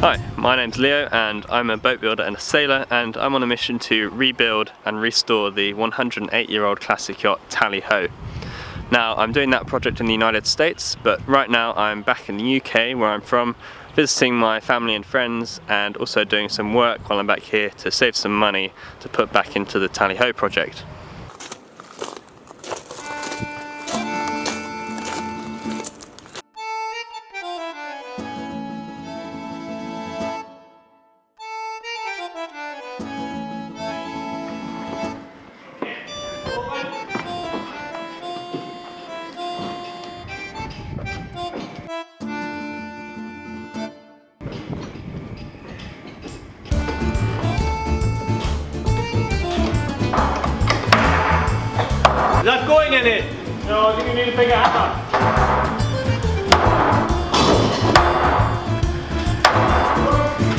Hi, my name's Leo and I'm a boat builder and a sailor, and I'm on a mission to rebuild and restore the 108-year-old classic yacht Tally Ho. Now, I'm doing that project in the United States, but right now I'm back in the UK where I'm from, visiting my family and friends and also doing some work while I'm back here to save some money to put back into the Tally Ho project. Is that going in it? No, I think you need a bigger hammer.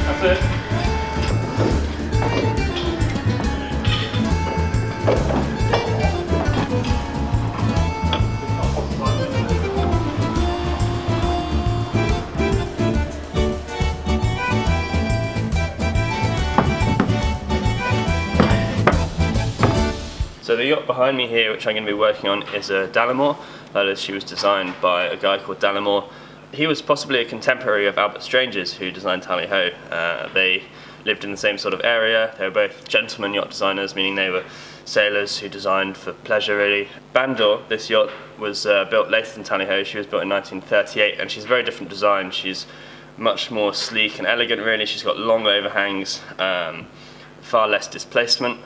That's it. So the yacht behind me here, which I'm going to be working on, is a Dallimore. That is, she was designed by a guy called Dallimore. He was possibly a contemporary of Albert Strange's, who designed Tally Ho. They lived in the same sort of area. They were both gentlemen yacht designers, meaning they were sailors who designed for pleasure, really. BANDOR, this yacht, was built later than Tally Ho. She was built in 1938, and she's a very different design. She's much more sleek and elegant, really. She's got long overhangs, far less displacement.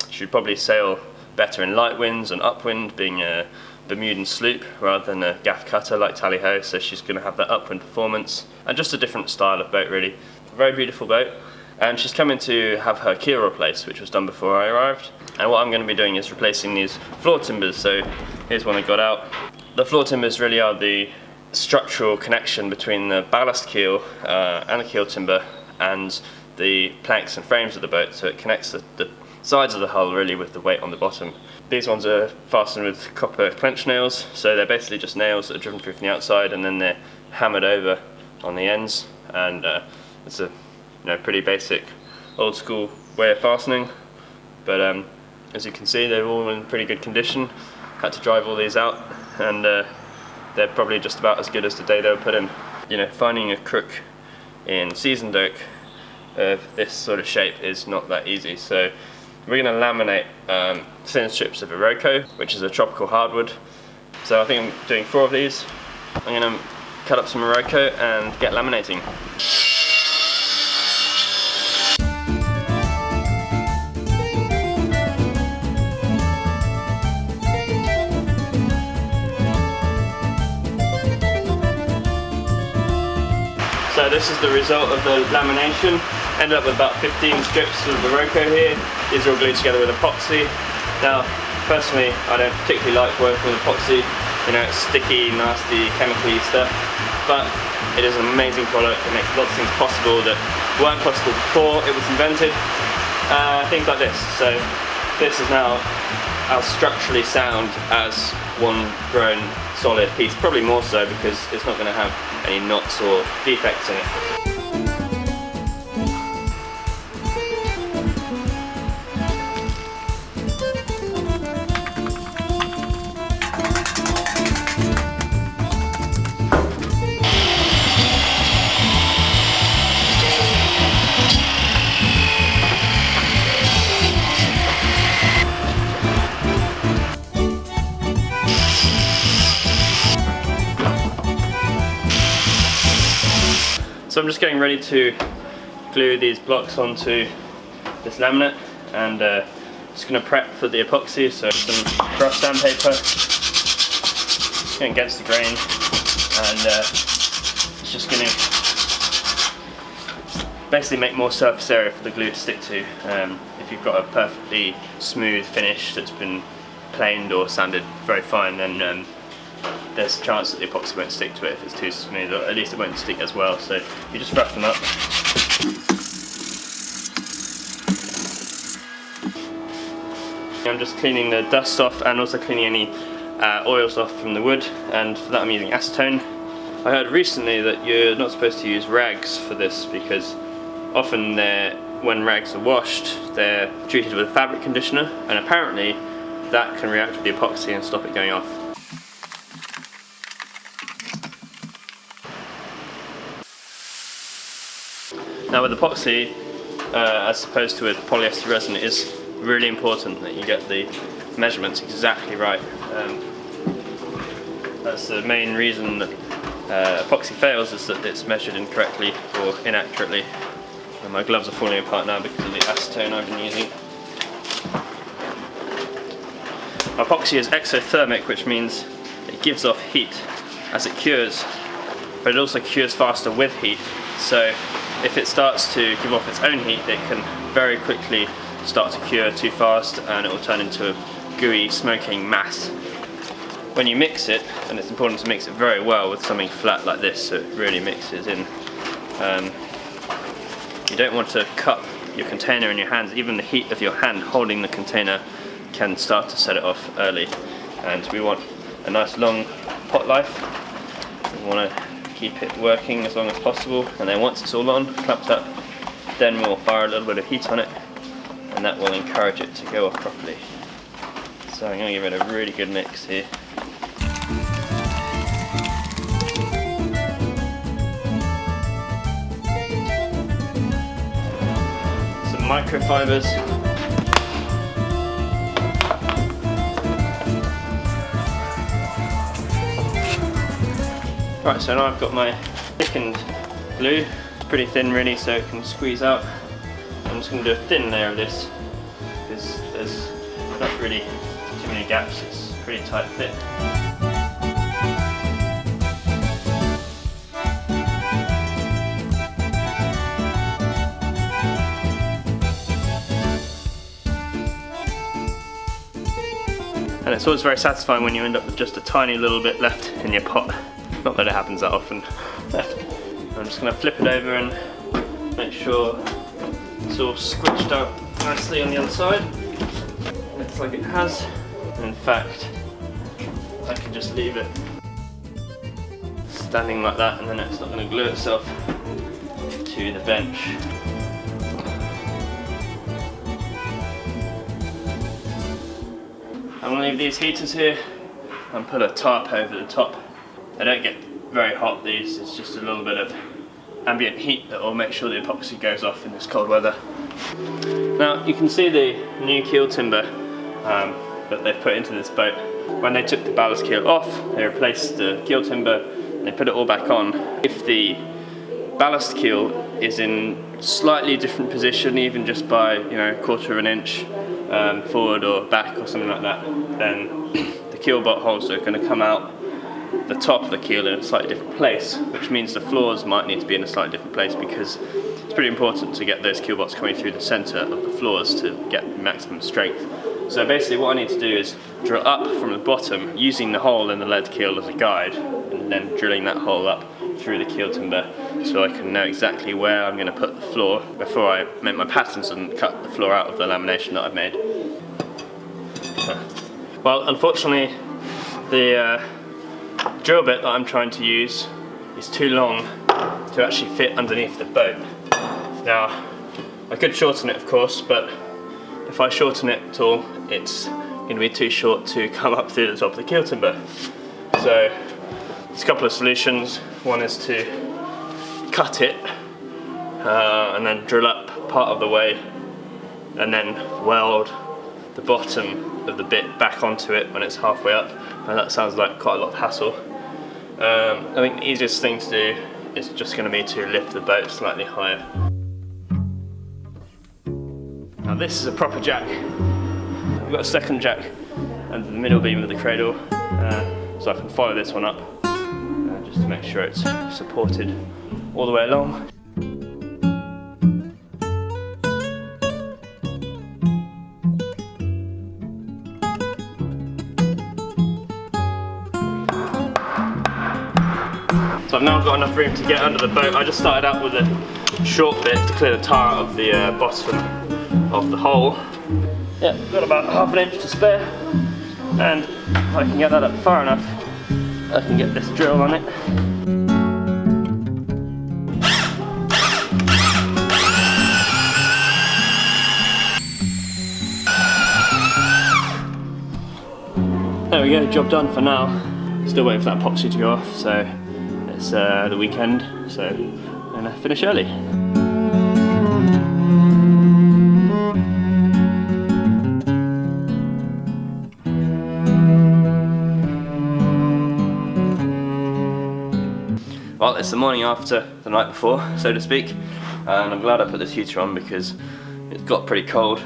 She'd probably sail better in light winds and upwind, being a Bermudan sloop rather than a gaff cutter like Tally Ho, so she's going to have that upwind performance and just a different style of boat, really. A very beautiful boat, and she's coming to have her keel replaced, which was done before I arrived. And what I'm going to be doing is replacing these floor timbers. So here's one I got out. The floor timbers really are the structural connection between the ballast keel and the keel timber and the planks and frames of the boat, so it connects the sides of the hull really with the weight on the bottom. These ones are fastened with copper clench nails, so they're basically just nails that are driven through from the outside and then they're hammered over on the ends, and it's a pretty basic old school way of fastening, but as you can see they're all in pretty good condition. Had to drive all these out, and they're probably just about as good as the day they were put in. Finding a crook in seasoned oak of this sort of shape is not that easy, so we're going to laminate thin strips of Iroko, which is a tropical hardwood. So I think I'm doing 4 of these. I'm going to cut up some Iroko and get laminating. So this is the result of the lamination. Ended up with about 15 strips of Iroko here. These are all glued together with epoxy. Now, personally, I don't particularly like working with epoxy. It's sticky, nasty, chemically stuff. But it is an amazing product. It makes lots of things possible that weren't possible before it was invented. Things like this. So this is now as structurally sound as one grown solid piece. Probably more so because it's not going to have any knots or defects in it. So I'm just getting ready to glue these blocks onto this laminate, and just going to prep for the epoxy. So some brush sandpaper, just going against the grain, and it's just going to basically make more surface area for the glue to stick to. If you've got a perfectly smooth finish that's been planed or sanded very fine, then there's a chance that the epoxy won't stick to it if it's too smooth, or at least it won't stick as well. So you just rough them up. I'm just cleaning the dust off and also cleaning any oils off from the wood, and for that I'm using acetone. I heard recently that you're not supposed to use rags for this because often when rags are washed, they're treated with a fabric conditioner, and apparently that can react with the epoxy and stop it going off. Now with epoxy, as opposed to with polyester resin, it is really important that you get the measurements exactly right. That's the main reason that epoxy fails, is that it's measured incorrectly or inaccurately. And my gloves are falling apart now because of the acetone I've been using. Epoxy is exothermic, which means it gives off heat as it cures, but it also cures faster with heat. So if it starts to give off its own heat, it can very quickly start to cure too fast and it will turn into a gooey, smoking mass. When you mix it, and it's important to mix it very well with something flat like this so it really mixes in, you don't want to cup your container in your hands. Even the heat of your hand holding the container can start to set it off early, and we want a nice long pot life. We want to keep it working as long as possible, and then once it's all on, clamped up, then we'll fire a little bit of heat on it, and that will encourage it to go off properly. So I'm going to give it a really good mix here. Some microfibres. Right, so now I've got my thickened glue. It's pretty thin really, so it can squeeze out. I'm just going to do a thin layer of this because there's not really too many gaps, it's pretty tight fit. And it's always very satisfying when you end up with just a tiny little bit left in your pot. Not that it happens that often. I'm just going to flip it over and make sure it's all squished out nicely on the other side. Looks like it has. And in fact, I can just leave it standing like that, and then it's not going to glue itself to the bench. I'm going to leave these heaters here and put a tarp over the top. They don't get very hot, these, it's just a little bit of ambient heat that will make sure the epoxy goes off in this cold weather. Now you can see the new keel timber that they've put into this boat. When they took the ballast keel off, they replaced the keel timber and they put it all back on. If the ballast keel is in slightly different position, even just by a quarter of an inch forward or back or something like that, then the keel bolt holes are going to come out the top of the keel in a slightly different place, which means the floors might need to be in a slightly different place, because it's pretty important to get those keel bolts coming through the centre of the floors to get maximum strength. So basically what I need to do is drill up from the bottom using the hole in the lead keel as a guide, and then drilling that hole up through the keel timber so I can know exactly where I'm going to put the floor before I make my patterns and cut the floor out of the lamination that I've made. Well, unfortunately the drill bit that I'm trying to use is too long to actually fit underneath the boat. Now, I could shorten it of course, but if I shorten it at all, it's going to be too short to come up through the top of the keel timber. So, there's a couple of solutions. One is to cut it and then drill up part of the way and then weld the bottom of the bit back onto it when it's halfway up, and that sounds like quite a lot of hassle. I think the easiest thing to do is just going to be to lift the boat slightly higher. Now this is a proper jack. I've got a second jack under the middle beam of the cradle, so I can follow this one up just to make sure it's supported all the way along. So I've now got enough room to get under the boat. I just started out with a short bit to clear the tar of the bottom of the hole. Yeah, got about half an inch to spare, and if I can get that up far enough, I can get this drill on it. There we go, job done for now. Still waiting for that epoxy to go off, so it's the weekend, so I'm gonna finish early. Well, it's the morning after the night before, so to speak, and I'm glad I put this heater on because it's got pretty cold,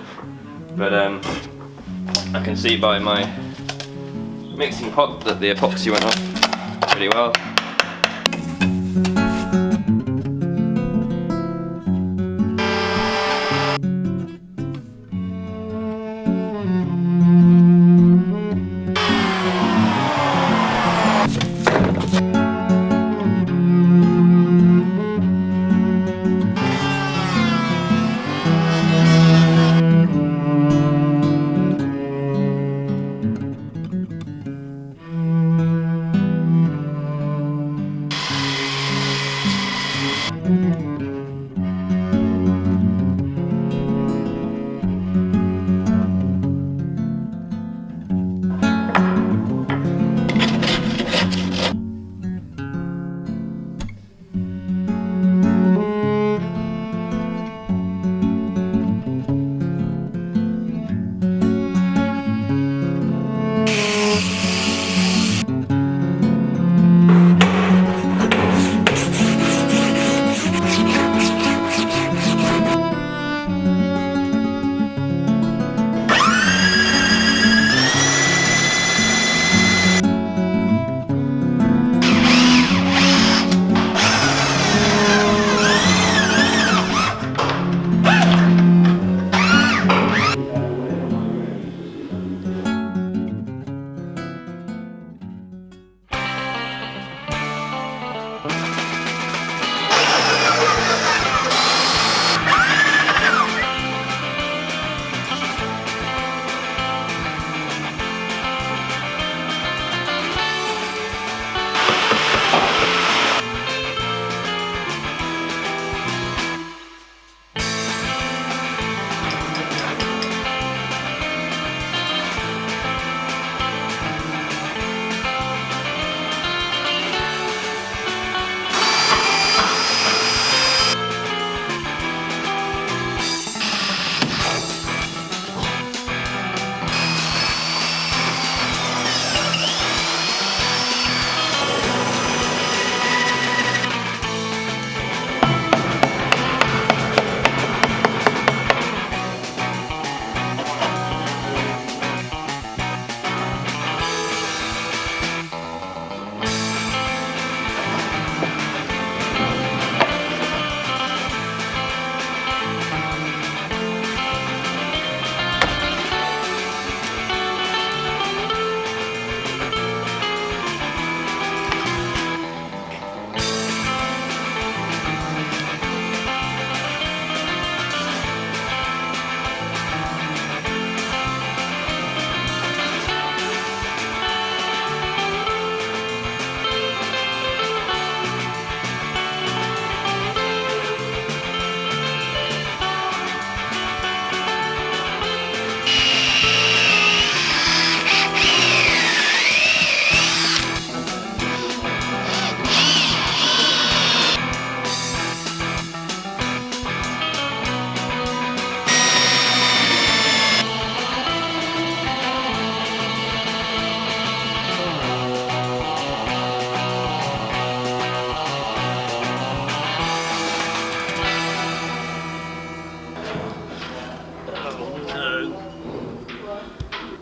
but I can see by my mixing pot that the epoxy went off pretty well.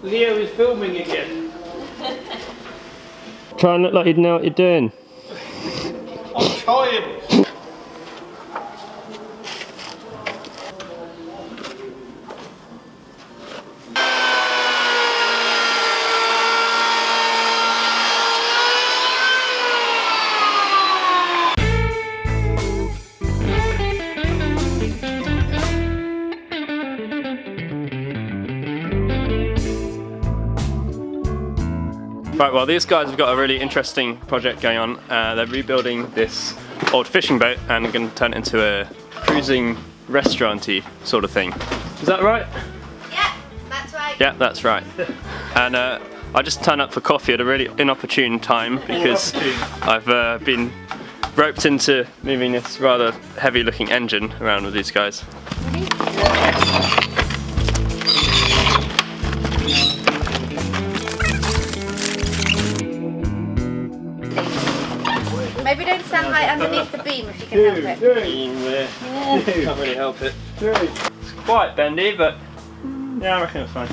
Leo is filming again. Try and look like you know what you're doing. I'm trying. Right, well these guys have got a really interesting project going on. They're rebuilding this old fishing boat and going to turn it into a cruising restaurant-y sort of thing. Is that right? Yeah, that's right. Yeah, that's right. And I just turned up for coffee at a really inopportune time because I've been roped into moving this rather heavy looking engine around with these guys. Maybe don't stand right underneath the beam if you can help it. Can't really help it. It's quite bendy, but yeah, I reckon it's fine.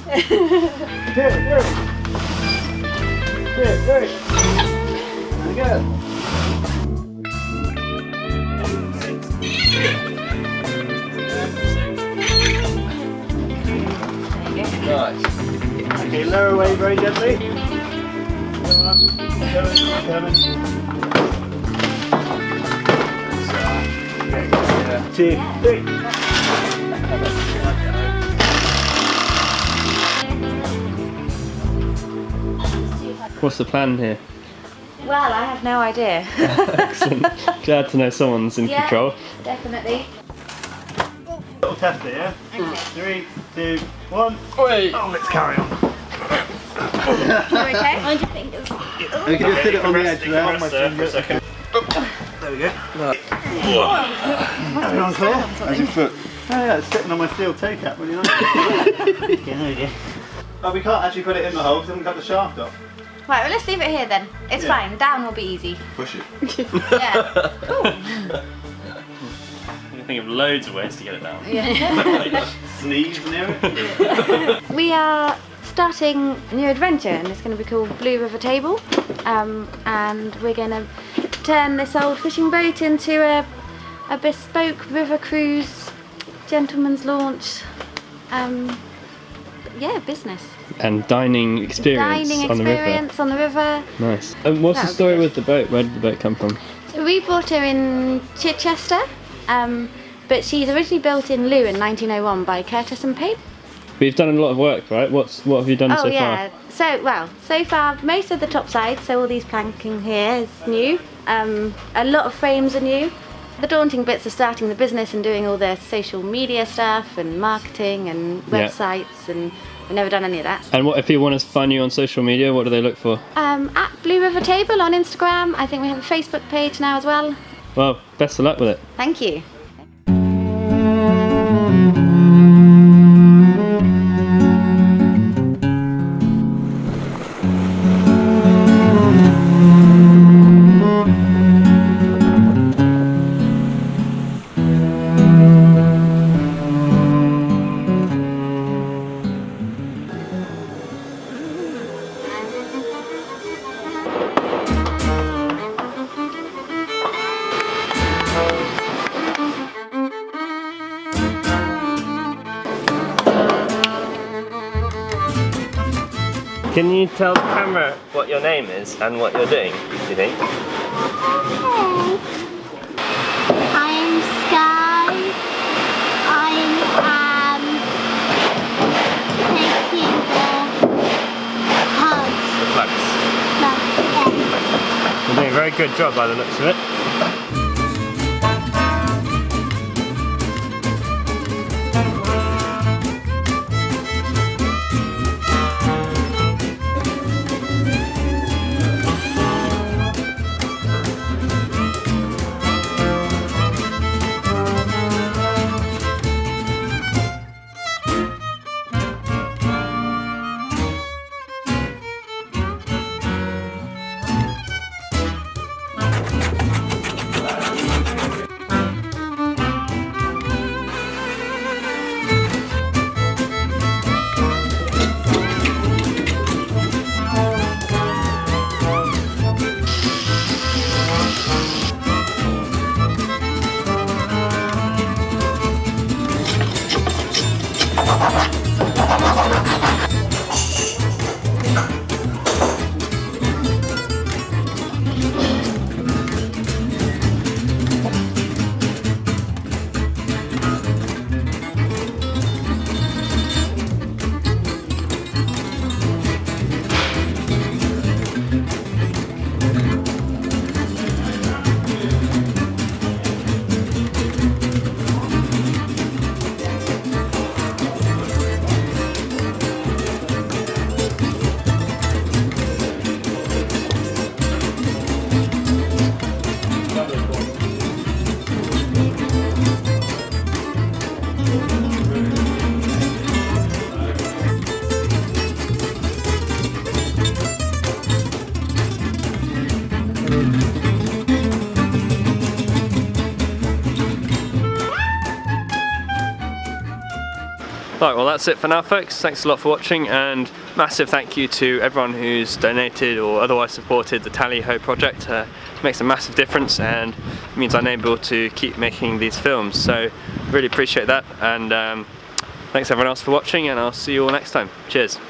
There we go. Nice. Okay, lower away very gently. Coming. 2, 3. What's the plan here? Well, I have no idea. Excellent. Glad to know someone's in control. Definitely. Little test it, yeah? Okay. 3, 2, 1. Wait. Oh, let's carry on. You okay? Mind your fingers. We can just sit it on the edge there. For a second. There we go. Everyone clear? How's your foot? Oh yeah, it's sitting on my steel toe cap, really nice. Okay, there we go. Oh, we can't actually put it in the hole because we haven't cut the shaft off. Right, well let's leave it here then. It's fine, down will be easy. Push it. Yeah. Cool. You can think of loads of ways to get it down. Yeah. Sneeze near it. We are starting a new adventure and it's going to be called Blue River Table. And we're going to turn this old fishing boat into a bespoke river cruise, gentleman's launch, business. And dining experience on the river. On the river. Nice. And what's the story with the boat? Where did the boat come from? So we bought her in Chichester, but she's originally built in Loo in 1901 by Curtis and Pape. But you've done a lot of work, right? What have you done so far? So far most of the top side, so all these planking here is new. A lot of frames are new. The daunting bits are starting the business and doing all the social media stuff and marketing and websites, and we've never done any of that. And what if people want to find you on social media? What do they look for? At Blue River Table on Instagram. I think we have a Facebook page now as well. Well, best of luck with it. Thank you. Can you tell the camera what your name is and what you're doing, do you think? Hey, I'm Sky. I am taking the hugs. The flags. You're doing a very good job by the looks of it. Right, well that's it for now folks, thanks a lot for watching, and massive thank you to everyone who's donated or otherwise supported the Tally Ho project. It makes a massive difference and means I'm able to keep making these films, so really appreciate that, and thanks everyone else for watching, and I'll see you all next time. Cheers.